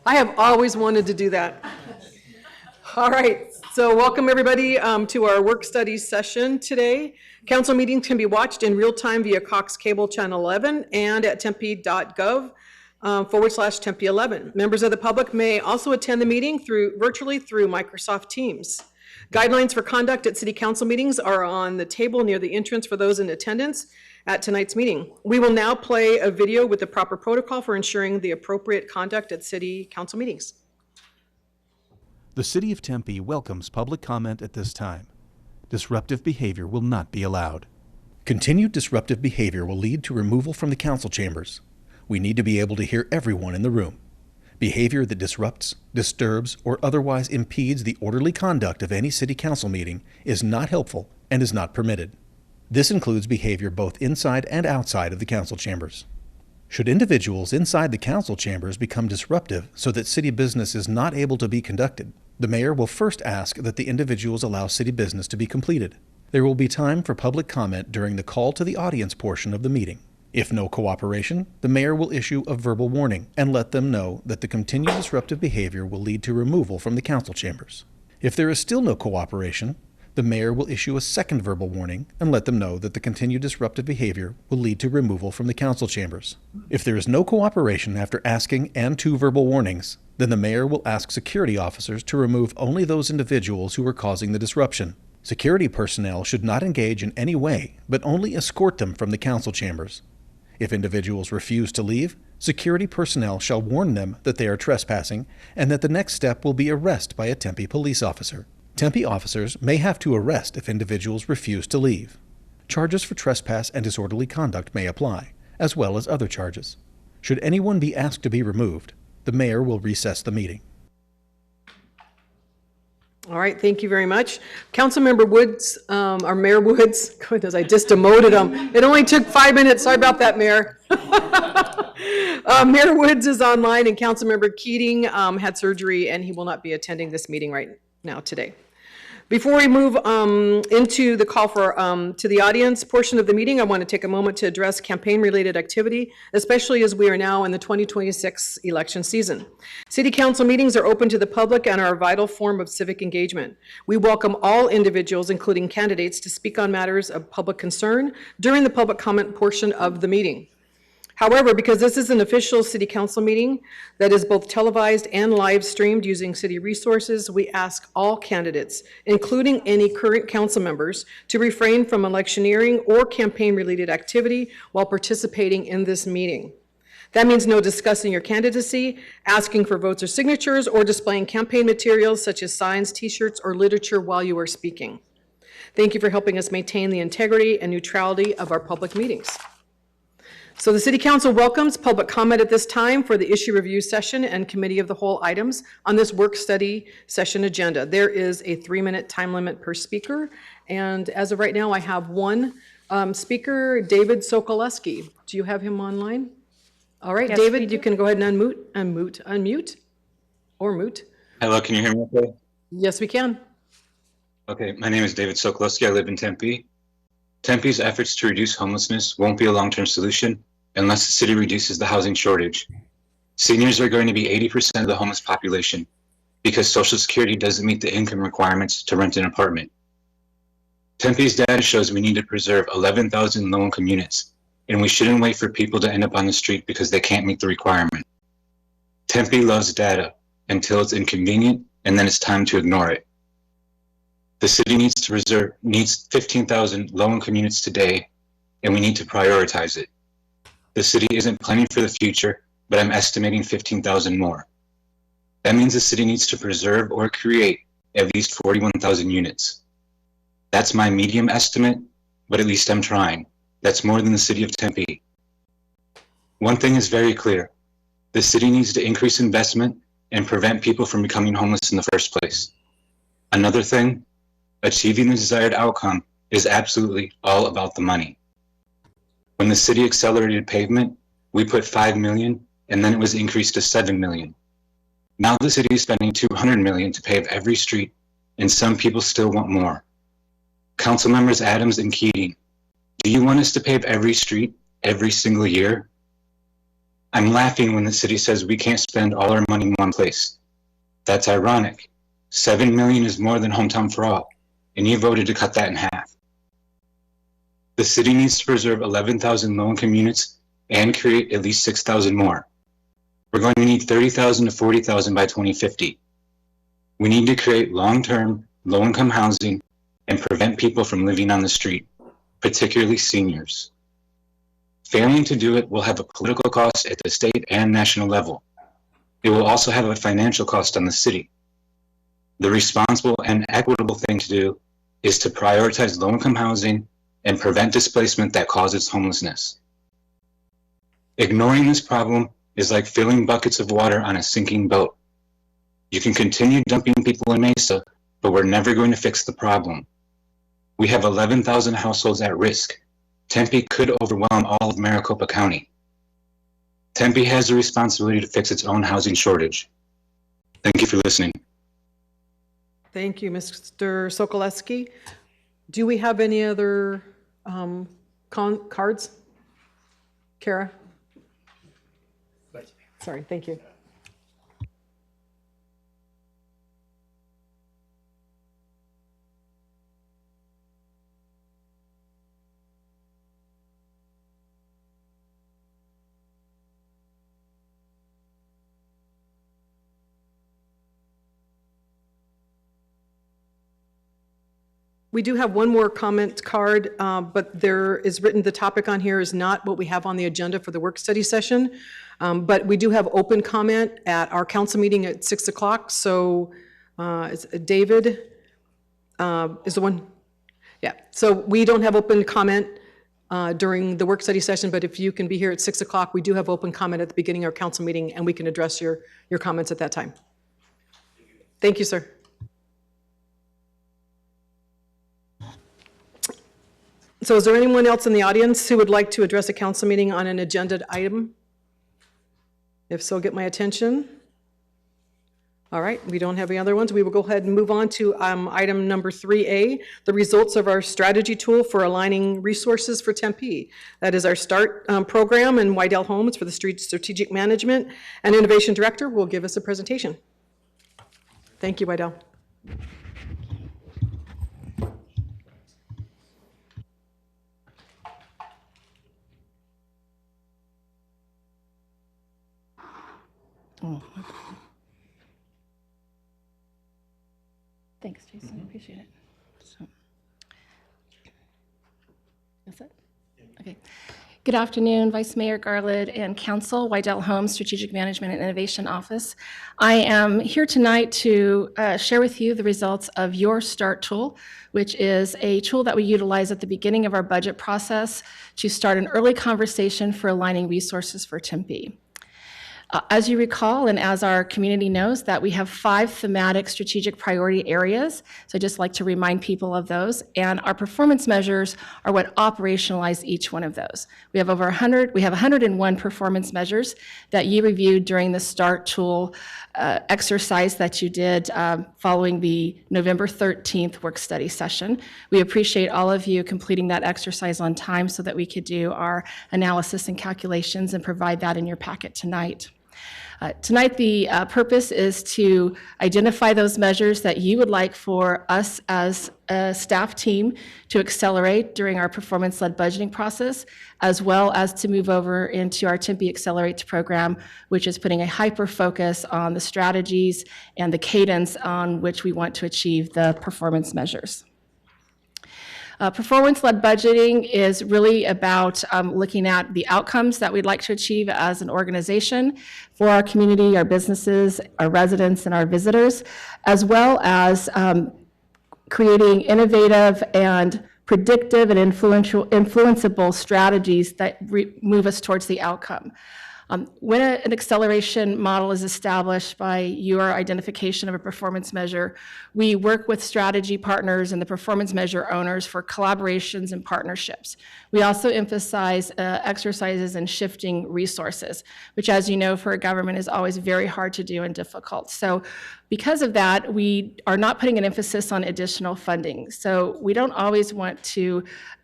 I have always wanted to do that. All right, so welcome everybody to our work study session today. Council meetings can be watched in real time via Cox Cable Channel 11 and at tempe.gov /Tempe 11. Members of the public may also attend the meeting virtually through Microsoft Teams. Guidelines for conduct at city council meetings are on the table near the entrance for those in attendance at tonight's meeting. We will now play a video with the proper protocol for ensuring the appropriate conduct at city council meetings. The City of Tempe welcomes public comment at this time. Disruptive behavior will not be allowed. Continued disruptive behavior will lead to removal from the council chambers. We need to be able to hear everyone in the room. Behavior that disrupts, disturbs, or otherwise impedes the orderly conduct of any city council meeting is not helpful and is not permitted. This includes behavior both inside and outside of the council chambers. Should individuals inside the council chambers become disruptive so that city business is not able to be conducted, the mayor will first ask that the individuals allow city business to be completed. There will be time for public comment during the call to the audience portion of the meeting. If no cooperation, the mayor will issue a verbal warning and let them know that the continued disruptive behavior will lead to removal from the council chambers. If there is still no cooperation, the mayor will issue a second verbal warning and let them know that the continued disruptive behavior will lead to removal from the council chambers. If there is no cooperation after asking and 2 verbal warnings, then the mayor will ask security officers to remove only those individuals who are causing the disruption. Security personnel should not engage in any way, but only escort them from the council chambers. If individuals refuse to leave, security personnel shall warn them that they are trespassing and that the next step will be arrest by a Tempe police officer. Tempe officers may have to arrest if individuals refuse to leave. Charges for trespass and disorderly conduct may apply, as well as other charges. Should anyone be asked to be removed, the mayor will recess the meeting. All right, thank you very much. Councilmember Woods, or Mayor Woods, goodness, I just demoted him. It only took 5 minutes, sorry about that, Mayor. Mayor Woods is online and Councilmember Keating had surgery and he will not be attending this meeting right now today. Before we move into the call for to the audience portion of the meeting, I want to take a moment to address campaign-related activity, especially as we are now in the 2026 election season. City council meetings are open to the public and are a vital form of civic engagement. We welcome all individuals, including candidates, to speak on matters of public concern during the public comment portion of the meeting. However, because this is an official city council meeting that is both televised and live streamed using city resources, we ask all candidates, including any current council members, to refrain from electioneering or campaign-related activity while participating in this meeting. That means no discussing your candidacy, asking for votes or signatures, or displaying campaign materials such as signs, t-shirts, or literature while you are speaking. Thank you for helping us maintain the integrity and neutrality of our public meetings. So the City Council welcomes public comment at this time for the issue review session and committee of the whole items on this work study session agenda. There is a 3-minute time limit per speaker. And as of right now, I have one speaker, David Sokoleski. Do you have him online? All right, yes, David, you can go ahead and unmute or mute. Hello, can you hear me okay? Yes, we can. Okay, my name is David Sokoleski. I live in Tempe. Tempe's efforts to reduce homelessness won't be a long-term solution unless the city reduces the housing shortage. Seniors are going to be 80% of the homeless population because Social Security doesn't meet the income requirements to rent an apartment. Tempe's data shows we need to preserve 11,000 low-income units, and we shouldn't wait for people to end up on the street because they can't meet the requirement. Tempe loves data until it's inconvenient, and then it's time to ignore it. The city needs 15,000 low-income units today, and we need to prioritize it. The city isn't planning for the future, but I'm estimating 15,000 more. That means the city needs to preserve or create at least 41,000 units. That's my medium estimate, but at least I'm trying. That's more than the city of Tempe. One thing is very clear. The city needs to increase investment and prevent people from becoming homeless in the first place. Another thing, achieving the desired outcome is absolutely all about the money. When the city accelerated pavement, we put $5 million and then it was increased to $7 million. Now the city is spending $200 million to pave every street, and some people still want more. Council members Adams and Keating, do you want us to pave every street every single year? I'm laughing when the city says we can't spend all our money in one place. That's ironic. 7 million is more than Hometown for All, and you voted to cut that in half. The city needs to preserve 11,000 low-income units and create at least 6,000 more. We're going to need 30,000 to 40,000 by 2050. We need to create long-term, low-income housing and prevent people from living on the street, particularly seniors. Failing to do it will have a political cost at the state and national level. It will also have a financial cost on the city. The responsible and equitable thing to do is to prioritize low-income housing and prevent displacement that causes homelessness. Ignoring this problem is like filling buckets of water on a sinking boat. You can continue dumping people in Mesa, but we're never going to fix the problem. We have 11,000 households at risk. Tempe could overwhelm all of Maricopa County. Tempe has a responsibility to fix its own housing shortage. Thank you for listening. Thank you, Mr. Sokoleski. Do we have any other cards? Kara? Sorry, thank you. We do have one more comment card, but there is written, the topic on here is not what we have on the agenda for the work study session. But we do have open comment at our council meeting at 6 o'clock. So it's David is the one. Yeah, so we don't have open comment during the work study session, but if you can be here at 6 o'clock, we do have open comment at the beginning of our council meeting, and we can address your comments at that time. Thank you, sir. So is there anyone else in the audience who would like to address a council meeting on an agenda item? If so, get my attention. All right, we don't have any other ones. We will go ahead and move on to item number 3A, the results of our strategy tool for aligning resources for Tempe. That is our START program, and Wydell Holmes for the Street Strategic Management and Innovation Director will give us a presentation. Thank you, Wydell. Oh, thanks, Jason. I appreciate it. So, that's it? Okay. Good afternoon, Vice Mayor Garland and Council, Wydell Holmes, Strategic Management and Innovation Office. I am here tonight to share with you the results of your START tool, which is a tool that we utilize at the beginning of our budget process to start an early conversation for aligning resources for Tempe. As you recall, and as our community knows, that we have 5 thematic strategic priority areas. So I'd just like to remind people of those. And our performance measures are what operationalize each one of those. We have 101 performance measures that you reviewed during the START tool exercise that you did following the November 13th work study session. We appreciate all of you completing that exercise on time so that we could do our analysis and calculations and provide that in your packet tonight. Tonight, the purpose is to identify those measures that you would like for us as a staff team to accelerate during our performance-led budgeting process, as well as to move over into our Tempe Accelerate program, which is putting a hyper focus on the strategies and the cadence on which we want to achieve the performance measures. Performance-led budgeting is really about looking at the outcomes that we'd like to achieve as an organization for our community, our businesses, our residents, and our visitors, as well as creating innovative and predictive and influenceable strategies that move us towards the outcome. When an acceleration model is established by your identification of a performance measure, we work with strategy partners and the performance measure owners for collaborations and partnerships. We also emphasize exercises in shifting resources, which, as you know, for a government is always very hard to do and difficult. So because of that, we are not putting an emphasis on additional funding. So we don't always want to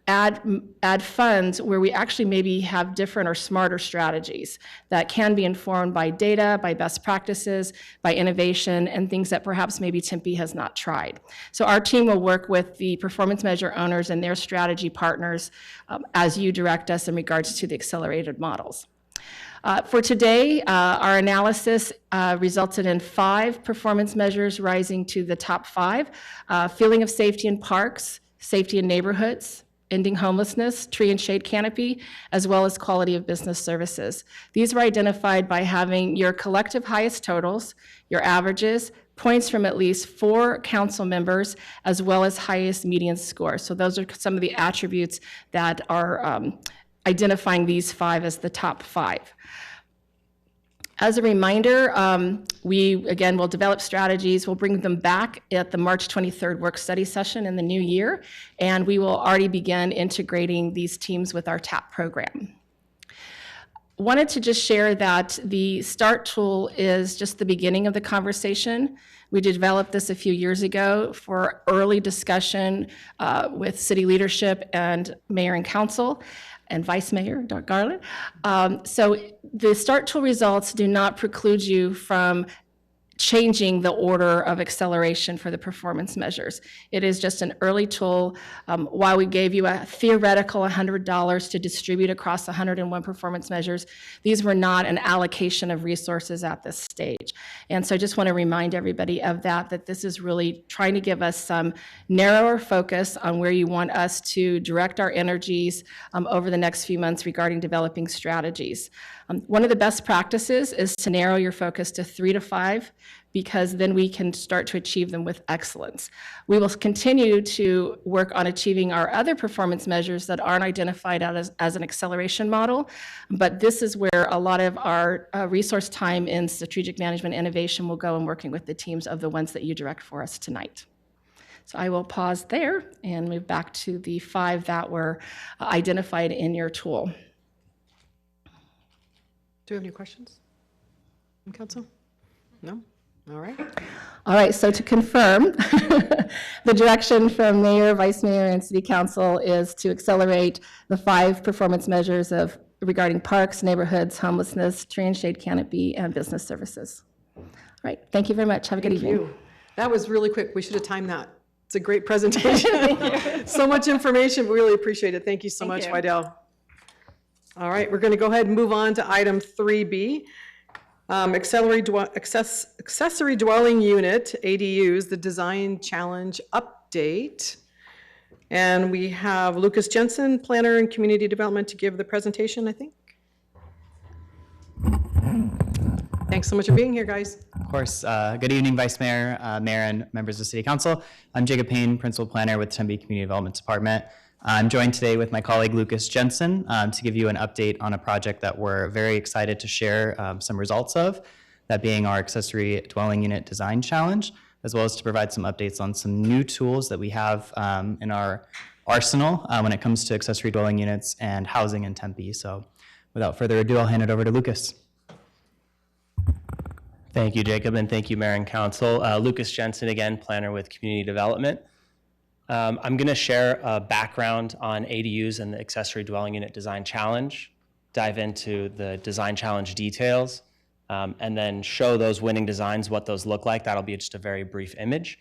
add funds where we actually maybe have different or smarter strategies that can be informed by data, by best practices, by innovation, and things that perhaps maybe Tempe has not tried. So our team will work with the performance measure owners and their strategy partners as you direct us in regards to the accelerated models. For today, our analysis resulted in 5 performance measures rising to the top 5. Feeling of safety in parks, safety in neighborhoods, ending homelessness, tree and shade canopy, as well as quality of business services. These were identified by having your collective highest totals, your averages, points from at least 4 council members, as well as highest median score. So those are some of the attributes that are identifying these 5 as the top 5. As a reminder, we, again, will develop strategies. We'll bring them back at the March 23rd work study session in the new year, and we will already begin integrating these teams with our TAP program. Wanted to just share that the START tool is just the beginning of the conversation. We developed this a few years ago for early discussion with city leadership and mayor and council, and Vice Mayor Garland. So the START tool results do not preclude you from changing the order of acceleration for the performance measures. It is just an early tool. While we gave you a theoretical $100 to distribute across 101 performance measures, these were not an allocation of resources at this stage. And so I just want to remind everybody of that this is really trying to give us some narrower focus on where you want us to direct our energies over the next few months regarding developing strategies. One of the best practices is to narrow your focus to 3 to 5, because then we can start to achieve them with excellence. We will continue to work on achieving our other performance measures that aren't identified as an acceleration model, but this is where a lot of our resource time in strategic management innovation will go in working with the teams of the ones that you direct for us tonight. So I will pause there and move back to the 5 that were identified in your tool. Do you have any questions from council? No? All right. All right, so to confirm, the direction from mayor, vice mayor, and city council is to accelerate the 5 performance measures regarding parks, neighborhoods, homelessness, tree and shade canopy, and business services. All right, thank you very much. Have a good evening. Thank you. That was really quick. We should have timed that. It's a great presentation. So much information. We really appreciate it. Thank you so much, Vidal. All right, we're going to go ahead and move on to item 3B. Accessory dwelling unit, ADUs, the design challenge update. And we have Lucas Jensen, planner and community development, to give the presentation, I think. Thanks so much for being here, guys. Of course. Good evening, Vice Mayor, Mayor, and members of City Council. I'm Jacob Payne, Principal Planner with Tempe Community Development Department. I'm joined today with my colleague Lucas Jensen to give you an update on a project that we're very excited to share some results of, that being our accessory dwelling unit design challenge, as well as to provide some updates on some new tools that we have in our arsenal when it comes to accessory dwelling units and housing in Tempe. So without further ado, I'll hand it over to Lucas. Thank you, Jacob, and thank you, Mayor and Council. Lucas Jensen again, planner with Community Development. I'm going to share a background on ADUs and the Accessory Dwelling Unit Design Challenge, dive into the design challenge details, and then show those winning designs, what those look like. That'll be just a very brief image.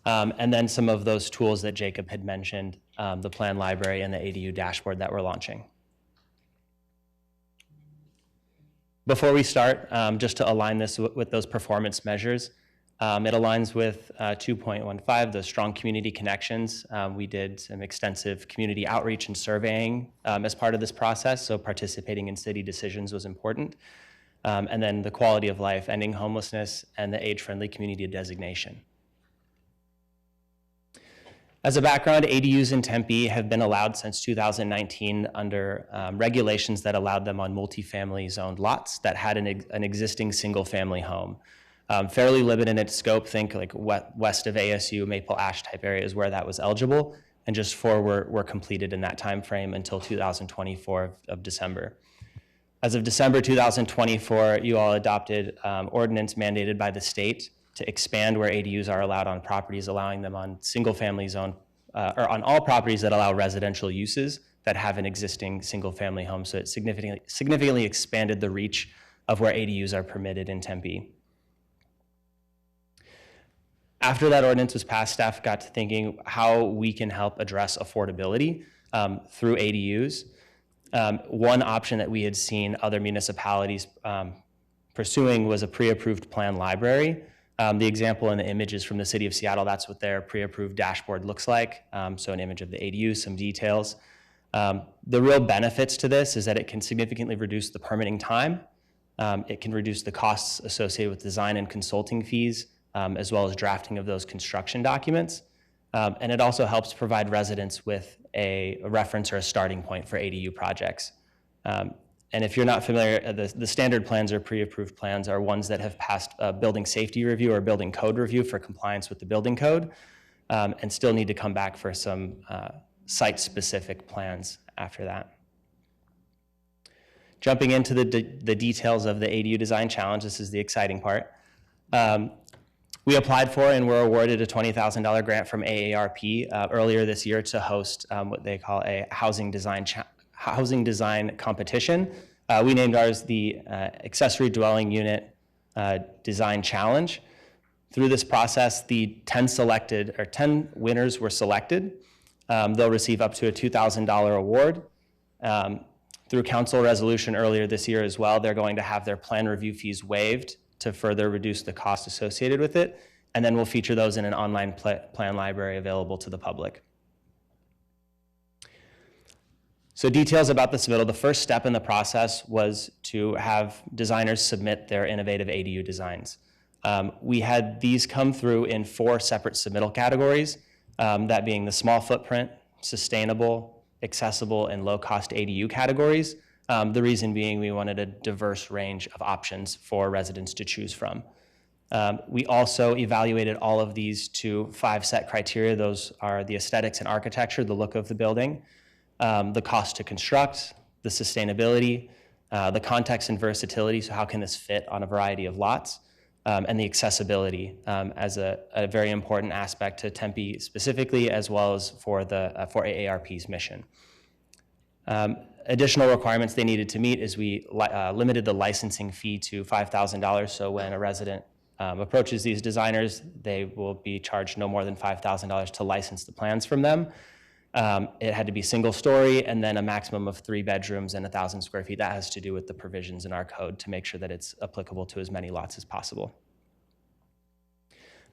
And then some of those tools that Jacob had mentioned, the plan library and the ADU dashboard that we're launching. Before we start, just to align this with those performance measures, it aligns with 2.15, the strong community connections. We did some extensive community outreach and surveying as part of this process, so participating in city decisions was important. And then the quality of life, ending homelessness, and the age-friendly community designation. As a background, ADUs in Tempe have been allowed since 2019 under regulations that allowed them on multifamily zoned lots that had an existing single-family home. Fairly limited in its scope, think like west of ASU, Maple Ash type areas where that was eligible, and just 4 were completed in that time frame until 2024 of December. As of December 2024, you all adopted ordinance mandated by the state to expand where ADUs are allowed on properties, allowing them on single family zone or on all properties that allow residential uses that have an existing single-family home. So it significantly expanded the reach of where ADUs are permitted in Tempe. After that ordinance was passed, staff got to thinking how we can help address affordability through ADUs. One option that we had seen other municipalities pursuing was a pre-approved plan library. The example in the image is from the city of Seattle. That's what their pre-approved dashboard looks like. So an image of the ADU, some details. The real benefits to this is that it can significantly reduce the permitting time. It can reduce the costs associated with design and consulting fees, as well as drafting of those construction documents. And it also helps provide residents with a reference or a starting point for ADU projects. And if you're not familiar, the standard plans or pre-approved plans are ones that have passed a building safety review or building code review for compliance with the building code, and still need to come back for some site-specific plans after that. Jumping into the details of the ADU design challenge, this is the exciting part. We applied for and were awarded a $20,000 grant from AARP earlier this year to host what they call a housing design competition. We named ours the Accessory Dwelling Unit Design Challenge. Through this process, the 10 winners were selected. They'll receive up to a $2,000 award. Through council resolution earlier this year as well, they're going to have their plan review fees waived to further reduce the cost associated with it. And then we'll feature those in an online plan library available to the public. So details about the submittal. The first step in the process was to have designers submit their innovative ADU designs. We had these come through in 4 separate submittal categories, that being the small footprint, sustainable, accessible, and low-cost ADU categories. The reason being we wanted a diverse range of options for residents to choose from. We also evaluated all of these to 5 set criteria. Those are the aesthetics and architecture, the look of the building, the cost to construct, the sustainability, the context and versatility, so how can this fit on a variety of lots, and the accessibility as a very important aspect to Tempe specifically, as well as for AARP's mission. Additional requirements they needed to meet is we limited the licensing fee to $5,000. So when a resident approaches these designers, they will be charged no more than $5,000 to license the plans from them. It had to be single story and then a maximum of 3 bedrooms and 1,000 square feet. That has to do with the provisions in our code to make sure that it's applicable to as many lots as possible.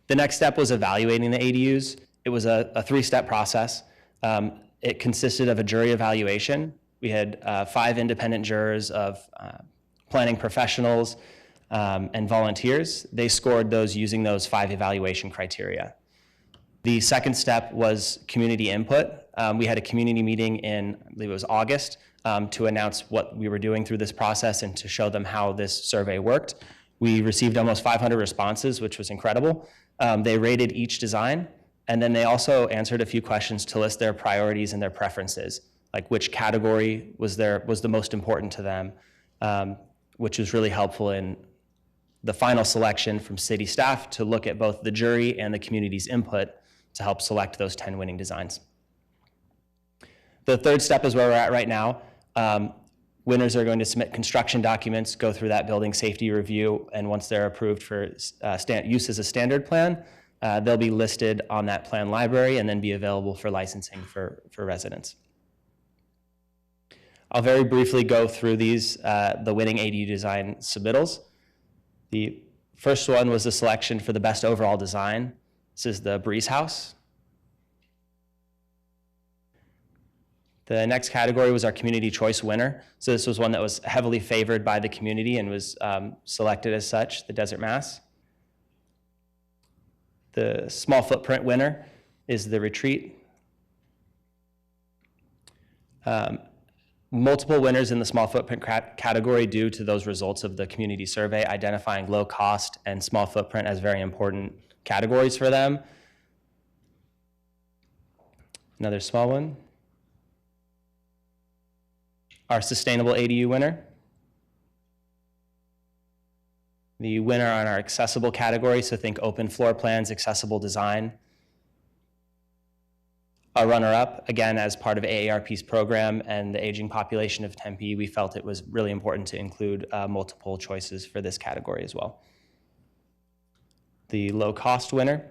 The next step was evaluating the ADUs. It was a 3-step process. It consisted of a jury evaluation. We had 5 independent jurors of planning professionals and volunteers. They scored those using those 5 evaluation criteria. The second step was community input. We had a community meeting in, I believe it was August, to announce what we were doing through this process and to show them how this survey worked. We received almost 500 responses, which was incredible. They rated each design, and then they also answered a few questions to list their priorities and their preferences, like which category was the most important to them, which was really helpful in the final selection from city staff to look at both the jury and the community's input to help select those 10 winning designs. The third step is where we're at right now. Winners are going to submit construction documents, go through that building safety review, and once they're approved for use as a standard plan, they'll be listed on that plan library and then be available for licensing for residents. I'll very briefly go through these, the winning ADU design submittals. The first one was the selection for the best overall design. This is the Breeze House. The next category was our community choice winner. So this was one that was heavily favored by the community and was selected as such, the Desert Mass. The small footprint winner is the Retreat. Multiple winners in the small footprint category due to those results of the community survey, identifying low cost and small footprint as very important categories for them. Another small one. Our sustainable ADU winner. The winner on our accessible category, so think open floor plans, accessible design. Our runner-up, again, as part of AARP's program and the aging population of Tempe, we felt it was really important to include multiple choices for this category as well. The low-cost winner,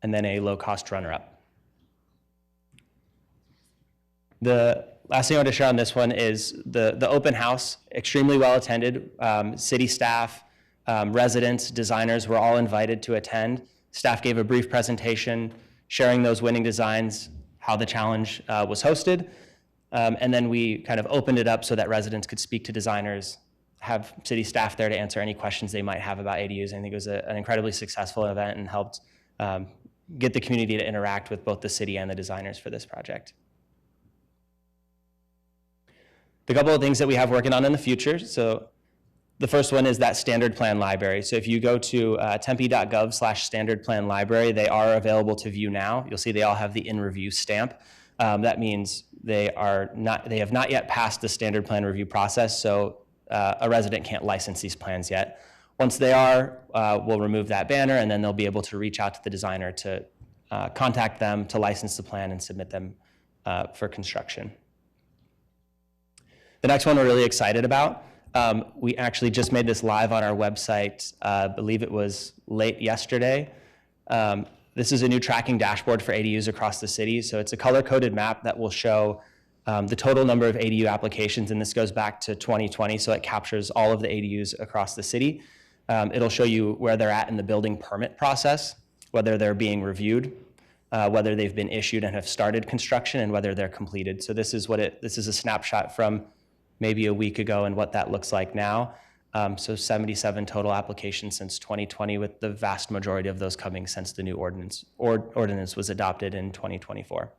and then a low-cost runner-up. The last thing I want to share on this one is the open house, extremely well attended. City staff, residents, designers were all invited to attend. Staff gave a brief presentation sharing those winning designs, how the challenge was hosted, and then we kind of opened it up so that residents could speak to designers, have city staff there to answer any questions they might have about ADUs. I think it was an incredibly successful event and helped get the community to interact with both the city and the designers for this project. The couple of things that we have working on in the future. So the first one is that standard plan library. So if you go to tempe.gov/standard plan library, they are available to view now. You'll see they all have the in review stamp. That means they have not yet passed the standard plan review process, so a resident can't license these plans yet. Once they are, we'll remove that banner, and then they'll be able to reach out to the designer to contact them to license the plan and submit them for construction. The next one we're really excited about. We actually just made this live on our website, I believe it was late yesterday. This is a new tracking dashboard for ADUs across the city. So it's a color-coded map that will show the total number of ADU applications, and this goes back to 2020, so it captures all of the ADUs across the city. It'll show you where they're at in the building permit process, whether they're being reviewed, whether they've been issued and have started construction, and whether they're completed. So this is a snapshot from maybe a week ago and what that looks like now. So 77 total applications since 2020, with the vast majority of those coming since the new ordinance was adopted in 2024.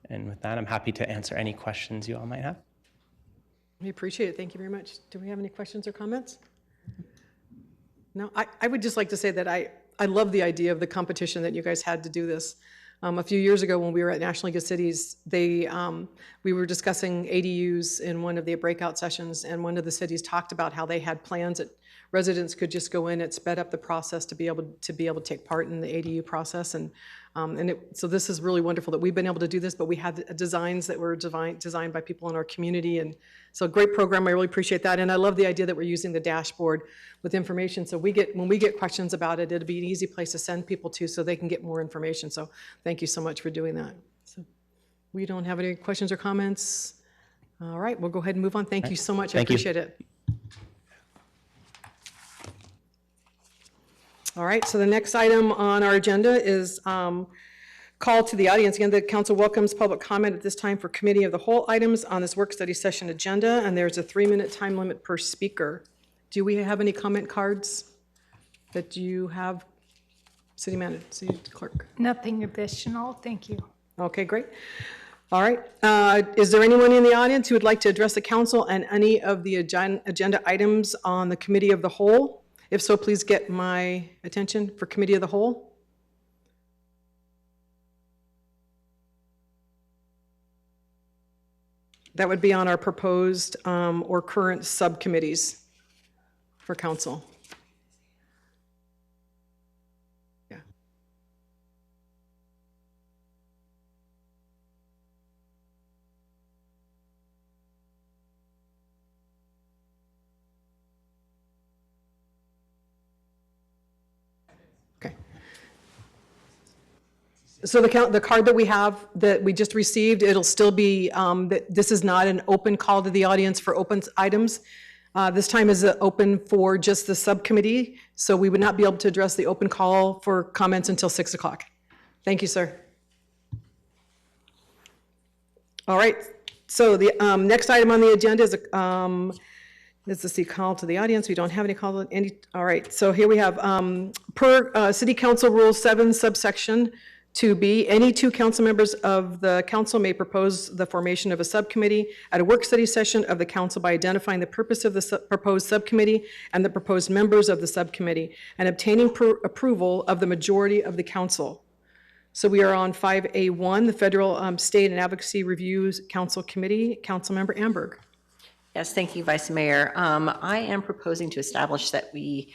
And with that, I'm happy to answer any questions you all might have. We appreciate it. Thank you very much. Do we have any questions or comments? No, I would just like to say that I love the idea of the competition that you guys had to do this. A few years ago when we were at National League of Cities, we were discussing ADUs in one of the breakout sessions, and one of the cities talked about how they had plans that residents could just go in. It sped up the process to be able to take part in the ADU process, so this is really wonderful that we've been able to do this. But we had designs that were designed by people in our community, and so great program. I really appreciate that, and I love the idea that we're using the dashboard with information. So when we get questions about it, it'll be an easy place to send people to so they can get more information. So thank you so much for doing that. So we don't have any questions or comments. All right, we'll go ahead and move on. Thank you so much. I appreciate it. All right, so the next item on our agenda is call to the audience. Again, the council welcomes public comment at this time for committee of the whole items on this work study session agenda, and there's a 3-minute time limit per speaker. Do we have any comment cards that you have, city manager, city clerk? Nothing additional, thank you. Okay, great. All right, is there anyone in the audience who would like to address the council and any of the agenda items on the committee of the whole? If so, please get my attention for committee of the whole. That would be on our proposed or current subcommittees for council. Yeah. Okay. So the card that we have that we just received, it'll still be, this is not an open call to the audience for open items. This time is open for just the subcommittee, so we would not be able to address the open call for comments until 6 o'clock. Thank you, sir. All right, so the next item on the agenda is the call to the audience. We don't have any call to any. All right, so here we have per City Council Rule 7 subsection 2B, any two council members of the council may propose the formation of a subcommittee at a work study session of the council by identifying the purpose of the proposed subcommittee and the proposed members of the subcommittee and obtaining approval of the majority of the council. So we are on 5A1, the Federal State and Advocacy Reviews Council Committee. Councilmember Amberg. Yes, thank you, Vice Mayor. I am proposing to establish that we,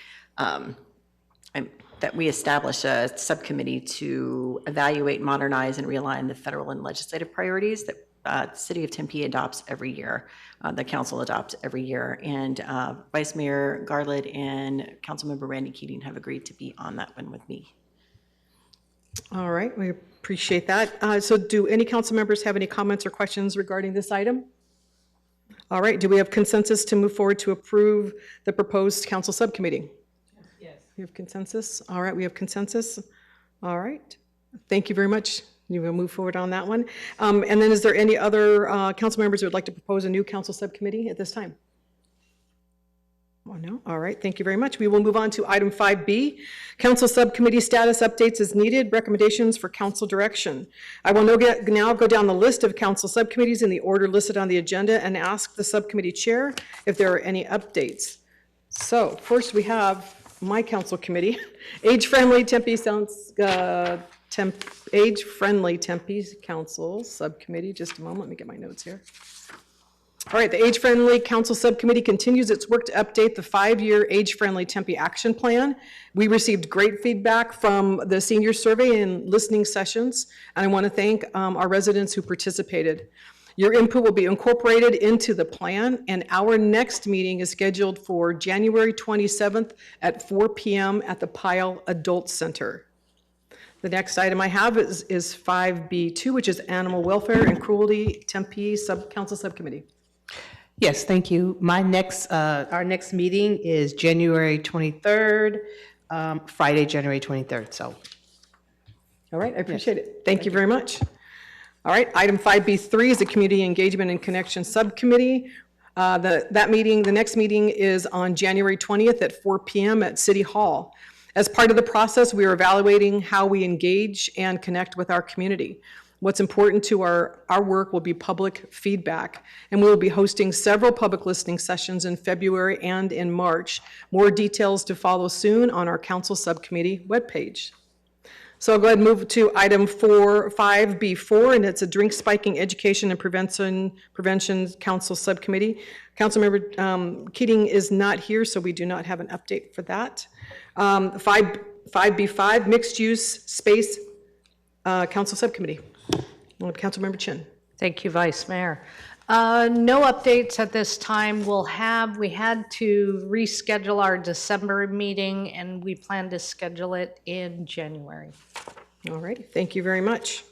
that we establish a subcommittee to evaluate, modernize, and realign the federal and legislative priorities that the City of Tempe adopts every year, the council adopts every year. And Vice Mayor Garland and Councilmember Randy Keating have agreed to be on that one with me. All right, we appreciate that. So do any council members have any comments or questions regarding this item? All right, do we have consensus to move forward to approve the proposed council subcommittee? Yes. We have consensus? All right, we have consensus. All right, thank you very much. You will move forward on that one. And then is there any other council members who would like to propose a new council subcommittee at this time? Oh, no? All right, thank you very much. We will move on to item 5B, council subcommittee status updates as needed, recommendations for council direction. I will now go down the list of council subcommittees in the order listed on the agenda and ask the subcommittee chair if there are any updates. So first we have my council committee, Age-Friendly Tempe Age-Friendly Tempe Council Subcommittee. Just a moment, let me get my notes here. All right, the Age-Friendly Council Subcommittee continues its work to update the 5-year Age-Friendly Tempe Action Plan. We received great feedback from the senior survey and listening sessions, and I want to thank our residents who participated. Your input will be incorporated into the plan, and our next meeting is scheduled for January 27th at 4 p.m. at the Pyle Adult Center. The next item I have is 5B2, which is Animal Welfare and Cruelty Tempe Council Subcommittee. Yes, thank you. Our next meeting is January 23rd, Friday, January 23rd, so. All right, I appreciate it. Thank you very much. All right, item 5B3 is the Community Engagement and Connection Subcommittee. The next meeting is on January 20th at 4 p.m. at City Hall. As part of the process, we are evaluating how we engage and connect with our community. What's important to our work will be public feedback, and we will be hosting several public listening sessions in February and in March. More details to follow soon on our council subcommittee webpage. So I'll go ahead and move to item 5B4, and it's a drink spiking education and prevention council subcommittee. Councilmember Keating is not here, so we do not have an update for that. 5B5, mixed use space council subcommittee. Councilmember Chin. Thank you, Vice Mayor. No updates at this time. We had to reschedule our December meeting, and we plan to schedule it in January. All righty, thank you very much.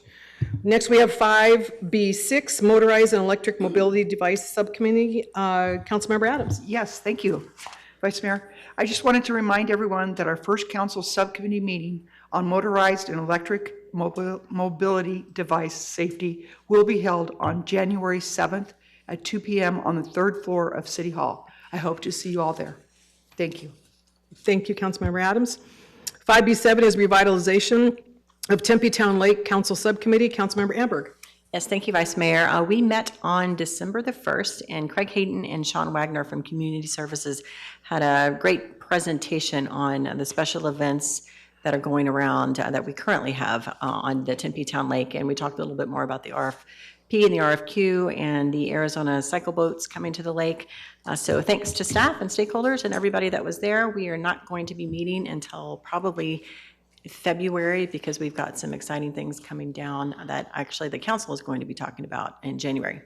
Next, we have 5B6, Motorized and Electric Mobility Device Subcommittee. Councilmember Adams. Yes, thank you, Vice Mayor. I just wanted to remind everyone that our first council subcommittee meeting on motorized and electric mobility device safety will be held on January 7th at 2 p.m. on the 3rd floor of City Hall. I hope to see you all there. Thank you. Thank you, Councilmember Adams. 5B7 is revitalization of Tempe Town Lake Council Subcommittee. Councilmember Amberg. Yes, thank you, Vice Mayor. We met on December the 1st, and Craig Hayden and Sean Wagner from Community Services had a great presentation on the special events that are going around that we currently have on the Tempe Town Lake. And we talked a little bit more about the RFP and the RFQ and the Arizona cycle boats coming to the lake. So thanks to staff and stakeholders and everybody that was there. We are not going to be meeting until probably February because we've got some exciting things coming down that actually the council is going to be talking about in January.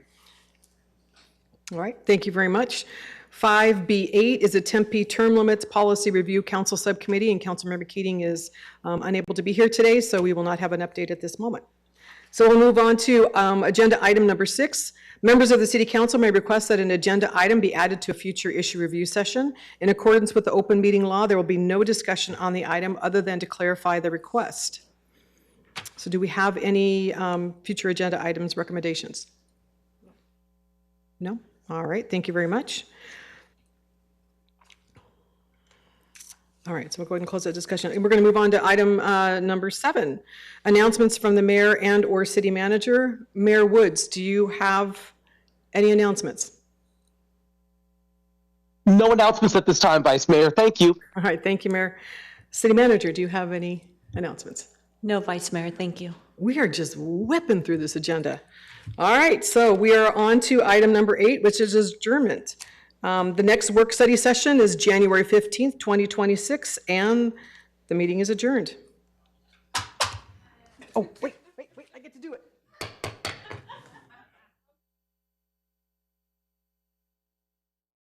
All right, thank you very much. 5B8 is a Tempe Term Limits Policy Review Council Subcommittee, and Councilmember Keating is unable to be here today, so we will not have an update at this moment. So we'll move on to agenda item number 6. Members of the City Council may request that an agenda item be added to a future issue review session. In accordance with the open meeting law, there will be no discussion on the item other than to clarify the request. So do we have any future agenda items recommendations? No? All right, thank you very much. All right, so we'll go ahead and close that discussion. And we're going to move on to item number 7, announcements from the mayor and or city manager. Mayor Woods, do you have any announcements? No announcements at this time, Vice Mayor. Thank you. All right, thank you, Mayor. City manager, do you have any announcements? No, Vice Mayor, thank you. We are just whipping through this agenda. All right, so we are on to item number 8, which is adjournment. The next work study session is January 15th, 2026, and The meeting is adjourned. Oh, wait.